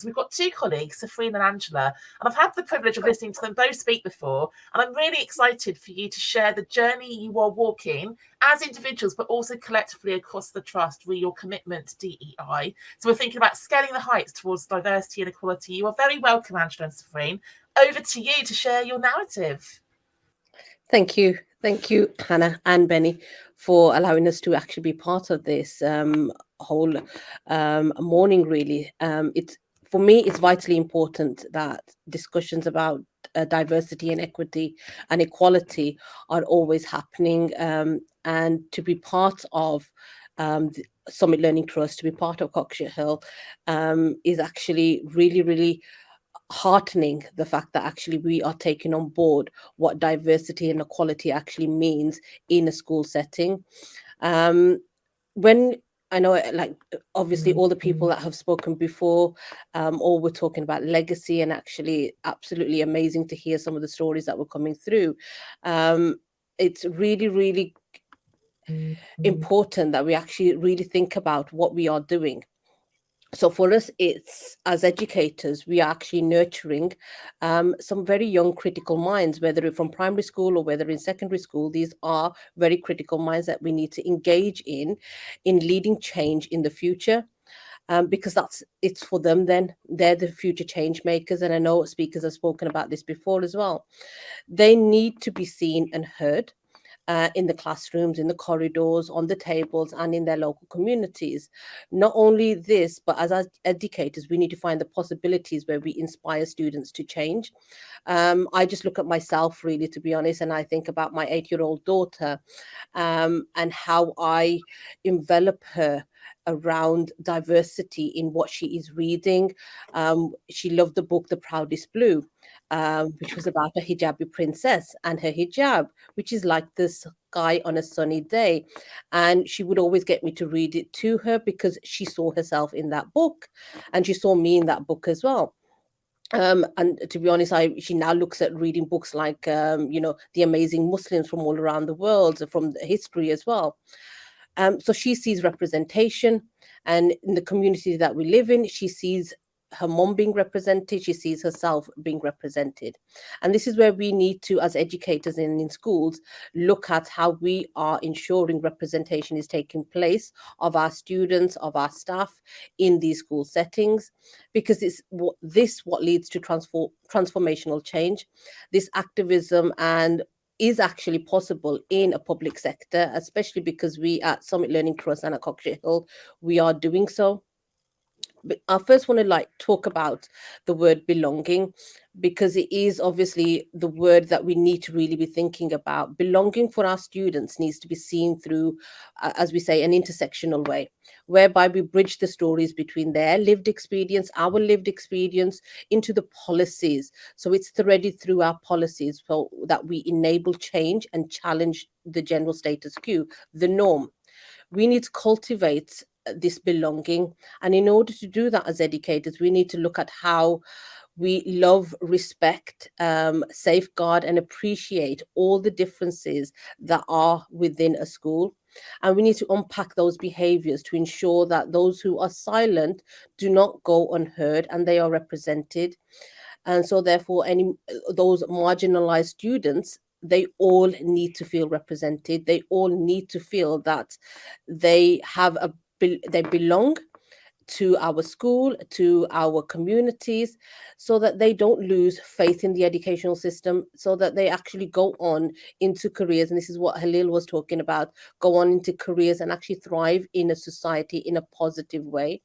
We've got two colleagues, Zaffreen and Angela, and I've had the privilege of listening to them both speak before, and I'm really excited for you to share the journey you are walking as individuals, but also collectively across the trust with your commitment to DEI. So we're thinking about scaling the heights towards diversity and equality. You are very welcome, Angela and Zaffreen. Over to you to share your narrative. Thank you. Thank you, Hannah and Benny, for allowing us to actually be part of this whole morning, really. It's for me, it's vitally important that discussions about diversity and equity and equality are always happening, and to be part of the Summit Learning Trust, to be part of Cockshire Hill, is actually really, really heartening, the fact that actually we are taking on board what diversity and equality actually means in a school setting. Um, when I know, like, obviously, all the people that have spoken before, all were talking about legacy, and actually, absolutely amazing to hear some of the stories that were coming through. Um, it's really, really important that we actually really think about what we are doing. So for us, it's, as educators, we are actually nurturing some very young critical minds, whether it's from primary school or whether in secondary school. These are very critical minds that we need to engage in leading change in the future. Because it's for them, then they're the future change makers. And I know speakers have spoken about this before as well. They need to be seen and heard in the classrooms, in the corridors, on the tables, and in their local communities. Not only this, but as educators, we need to find the possibilities where we inspire students to change. I just look at myself, really, to be honest, and I think about my 8-year-old daughter, and how I envelop her around diversity in what she is reading. She loved the book The Proudest Blue, which was about a hijabi princess and her hijab, which is like the sky on a sunny day. And she would always get me to read it to her because she saw herself in that book, and she saw me in that book as well. And to be honest, she now looks at reading books like the amazing Muslims from all around the world, from the history as well. So she sees representation, and in the community that we live in, she sees her mom being represented, she sees herself being represented. And this is where we need to, as educators and in schools, look at how we are ensuring representation is taking place of our students, of our staff in these school settings, because it's what leads to transformational change. This activism and is actually possible in a public sector, especially because we at Summit Learning Trust and at Cockshire Hill, we are doing so. But I first want to talk about the word belonging, because it is obviously the word that we need to really be thinking about. Belonging for our students needs to be seen through, as we say, an intersectional way, whereby we bridge the stories between their lived experience, our lived experience, into the policies. So it's threaded through our policies so that we enable change and challenge the general status quo, the norm. We need to cultivate this belonging. And in order to do that as educators, we need to look at how we love, respect, safeguard, and appreciate all the differences that are within a school. And we need to unpack those behaviors to ensure that those who are silent do not go unheard and they are represented. And so therefore any those marginalized students, they all need to feel represented. They all need to feel that they have they belong to our school, to our communities, so that they don't lose faith in the educational system, so that they actually go on into careers. And this is what Halil was talking about, go on into careers and actually thrive in a society in a positive way.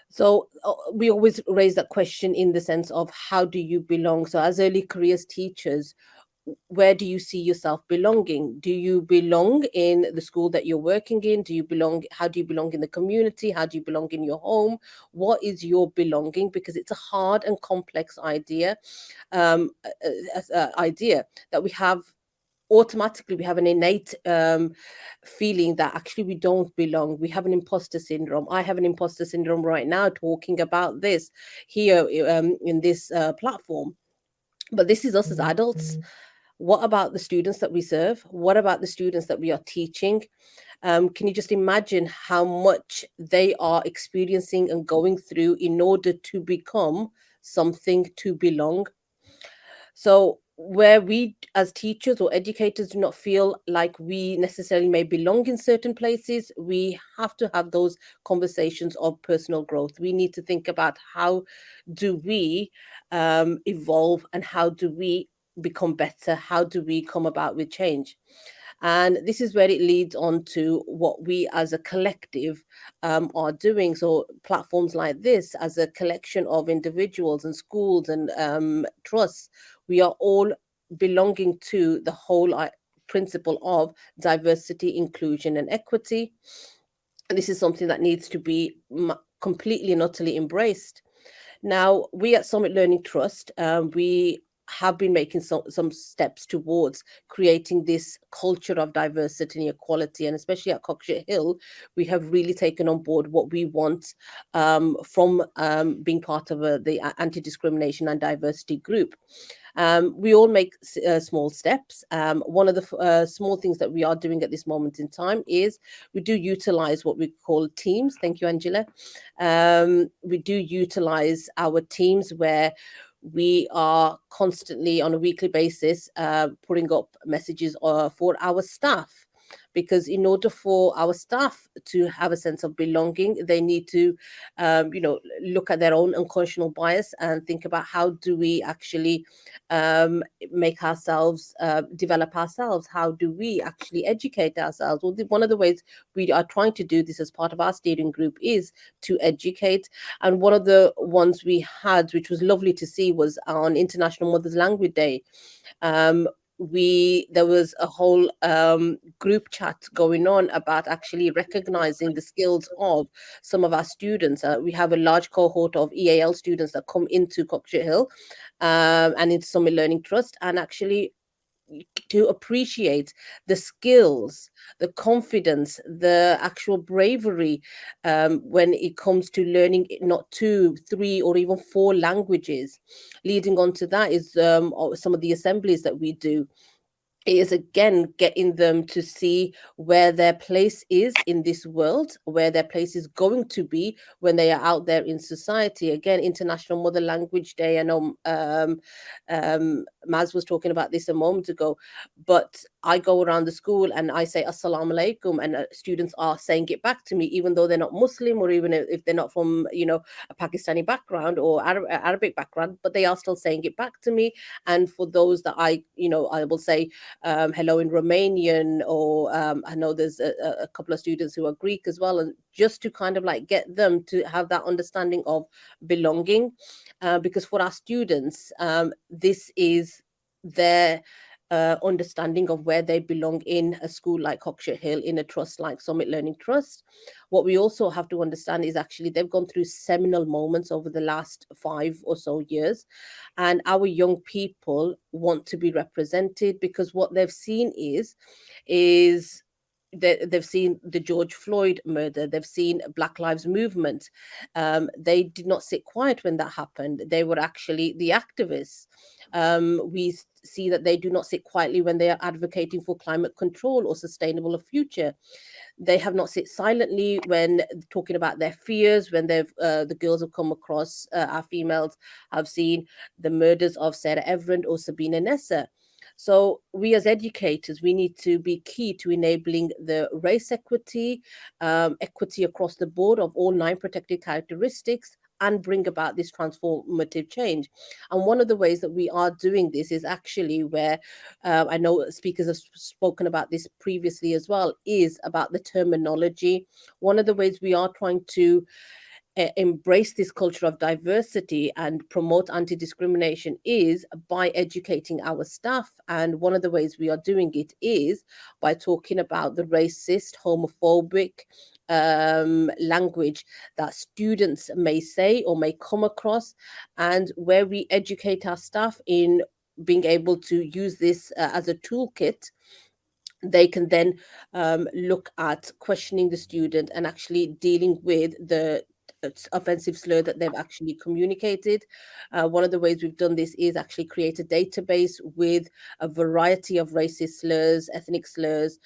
So we always raise that question in the sense of how do you belong? So as early careers teachers, where do you see yourself belonging? Do you belong in the school that you're working in? Do you belong? How do you belong in the community? How do you belong in your home? What is your belonging? Because it's a hard and complex idea, idea that we have. Automatically we have an innate feeling that actually we don't belong. We have an imposter syndrome. I have an imposter syndrome right now talking about this here in this platform. But this is us as adults. What about the students that we serve? What about the students that we are teaching? Can you just imagine how much they are experiencing and going through in order to become something, to belong? So, where we as teachers or educators do not feel like we necessarily may belong in certain places, we have to have those conversations of personal growth. We need to think about how do we evolve, and how do we become better? How do we come about with change? And this is where it leads on to what we as a collective are doing. So, platforms like this, as a collection of individuals and schools and trusts, we are all belonging to the whole principle of diversity, inclusion, and equity. And this is something that needs to be completely and utterly embraced. Now, we at Summit Learning Trust, we have been making some steps towards creating this culture of diversity and equality. And especially at Cockshire Hill, we have really taken on board what we want from being part of the anti-discrimination and diversity group. We all make small steps. One of the small things that we are doing at this moment in time is we do utilize what we call teams. Thank you, Angela. We do utilize our teams where we are constantly on a weekly basis putting up messages for our staff, because in order for our staff to have a sense of belonging, they need to look at their own unconscionable bias and think about how do we actually make ourselves develop ourselves, how do we actually educate ourselves. Well, one of the ways we are trying to do this as part of our steering group is to educate. And one of the ones we had, which was lovely to see, was on International Mother's Language Day. There was a whole group chat going on about actually recognizing the skills of some of our students. We have a large cohort of EAL students that come into Cockshire Hill and into Summit Learning Trust, and actually to appreciate the skills, the confidence, the actual bravery when it comes to learning not two, three, or even four languages. Leading on to that is some of the assemblies that we do. It is again getting them to see where their place is in this world, where their place is going to be when they are out there in society. Again, International Mother Language Day. I know Maz was talking about this a moment ago, but I go around the school and I say Assalamu alaikum, and students are saying it back to me, even though they're not Muslim, or even if they're not from a Pakistani background or Arabic background, but they are still saying it back to me. And for those that I will say hello in Romanian, or I know there's a couple of students who are Greek as well, and just to kind of like get them to have that understanding of belonging, because for our students, this is their understanding of where they belong in a school like Cockshire Hill, in a trust like Summit Learning Trust. What we also have to understand is actually they've gone through seminal moments over the last 5 or so years, and our young people want to be represented, because what they've seen is they've seen the George Floyd murder, they've seen Black Lives Movement. They did not sit quiet when that happened. They were actually the activists. We see that they do not sit quietly when they are advocating for climate control or sustainable future. They have not sit silently when talking about their fears, when the girls have come across, our females have seen the murders of Sarah Everard or Sabina Nessa. So we as educators, we need to be key to enabling the race equity, equity across the board of all 9 protected characteristics, and bring about this transformative change. And one of the ways that we are doing this is actually where I know speakers have spoken about this previously as well, is about the terminology. One of the ways we are trying to embrace this culture of diversity and promote anti-discrimination is by educating our staff. And one of the ways we are doing it is by talking about the racist, homophobic language that students may say or may come across, and where we educate our staff in being able to use this as a toolkit. They can then look at questioning the student and actually dealing with the offensive slur that they've actually communicated. One of the ways we've done this is actually create a database with a variety of racist slurs, ethnic slurs,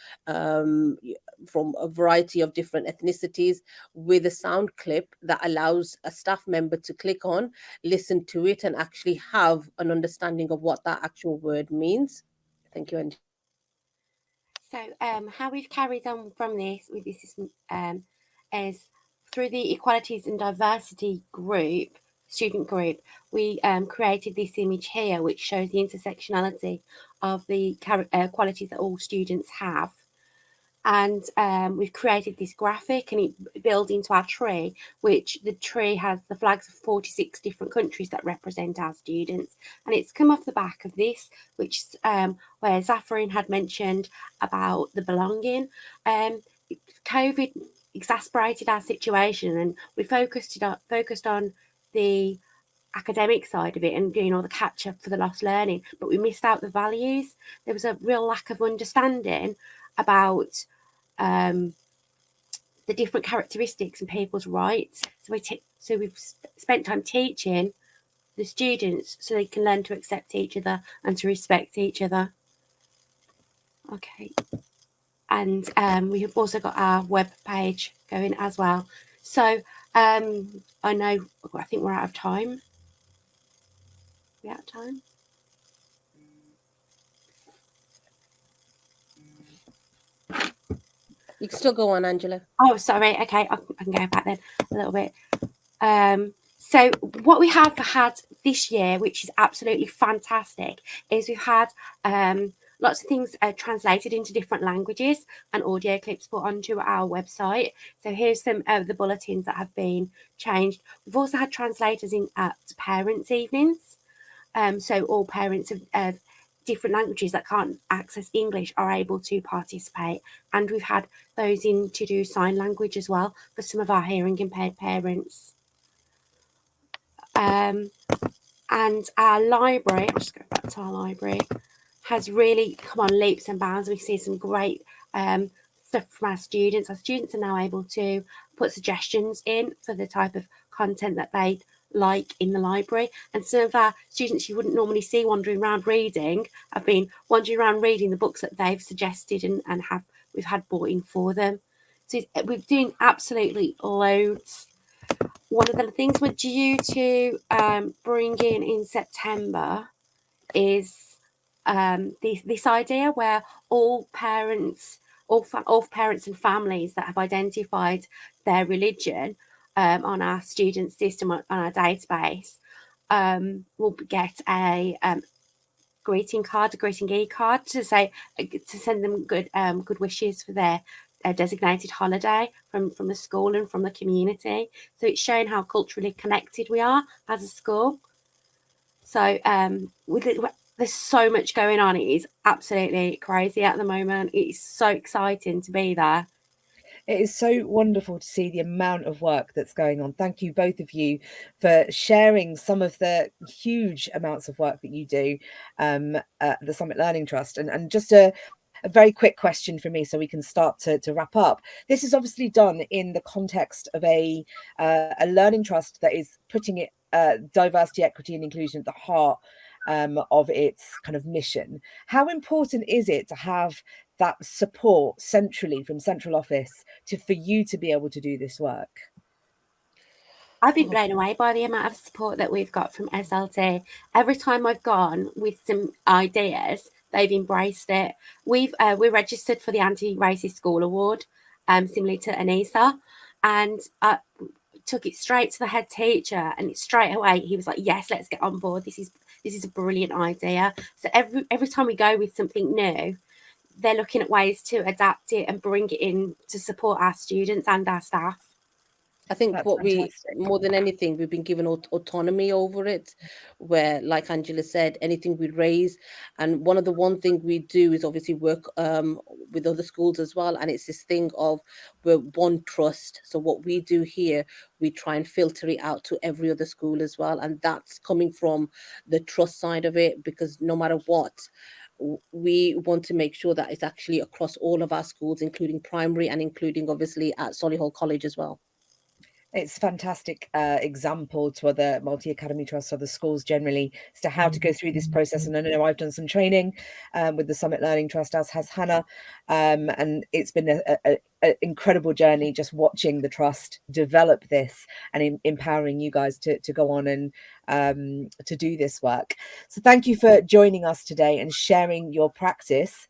from a variety of different ethnicities, with a sound clip that allows a staff member to click on, listen to it, and actually have an understanding of what that actual word means. Thank you, Angela. So, how we've carried on from this with this is through the Equalities and Diversity group, student group, we created this image here, which shows the intersectionality of the qualities that all students have. And we've created this graphic, and it builds into our tree, which the tree has the flags of 46 different countries that represent our students. And it's come off the back of this, which where Zaffreen had mentioned about the belonging. COVID exasperated our situation, and we focused on the academic side of it and doing all the catch up for the lost learning, but we missed out the values. There was a real lack of understanding about the different characteristics and people's rights. So we've spent time teaching the students so they can learn to accept each other and to respect each other. Okay, and we've also got our web page going as well. So I think we're out of time. We out of time? You can still go on, Angela. Oh, sorry. Okay, I can go back then a little bit. So what we have had this year, which is absolutely fantastic, is we've had lots of things translated into different languages and audio clips put onto our website. So here's some of the bulletins that have been changed. We've also had translators in at parents' evenings. So all parents of different languages that can't access English are able to participate. And we've had those in to do sign language as well for some of our hearing impaired parents. And our library, I'll just go back to our library, has really come on leaps and bounds. We see some great stuff from our students. Our students are now able to put suggestions in for the type of content that they like in the library. And some of our students you wouldn't normally see wandering around reading have been wandering around reading the books that they've suggested and we've had bought in for them. So we're doing absolutely loads. One of the things we're due to bring in September is this idea where all parents and families that have identified their religion on our student system on our database will get a greeting e-card to send them good wishes for their designated holiday from the school and from the community. So it's showing how culturally connected we are as a school. So there's so much going on. It is absolutely crazy at the moment. It's so exciting to be there. It is so wonderful to see the amount of work that's going on. Thank you, both of you, for sharing some of the huge amounts of work that you do at the Summit Learning Trust. And just a very quick question for me so we can start to wrap up. This is obviously done in the context of a learning trust that is putting it diversity, equity and inclusion at the heart of its kind of mission. How important is it to have that support centrally from central office for you to be able to do this work? I've been blown away by the amount of support that we've got from SLT. Every time I've gone with some ideas, they've embraced it. We're registered for the Anti-Racist School Award, similarly to Anissa, and I took it straight to the head teacher, and straight away he was like, "Yes, let's get on board. This is a brilliant idea." So every time we go with something new, they're looking at ways to adapt it and bring it in to support our students and our staff. I think That's what fantastic. more than anything, we've been given autonomy over it, where, like Angela said, anything we raise. And one thing we do is obviously work with other schools as well. And it's this thing of we're one trust. So what we do here, we try and filter it out to every other school as well. And that's coming from the trust side of it, because no matter what, we want to make sure that it's actually across all of our schools, including primary and including obviously at Solihull College as well. It's a fantastic example to other multi-academy trusts, other schools generally, as to how to go through this process. And I know I've done some training with the Summit Learning Trust, as has Hannah, and it's been an incredible journey just watching the trust develop this and empowering you guys to go on and to do this work. So thank you for joining us today and sharing your practice.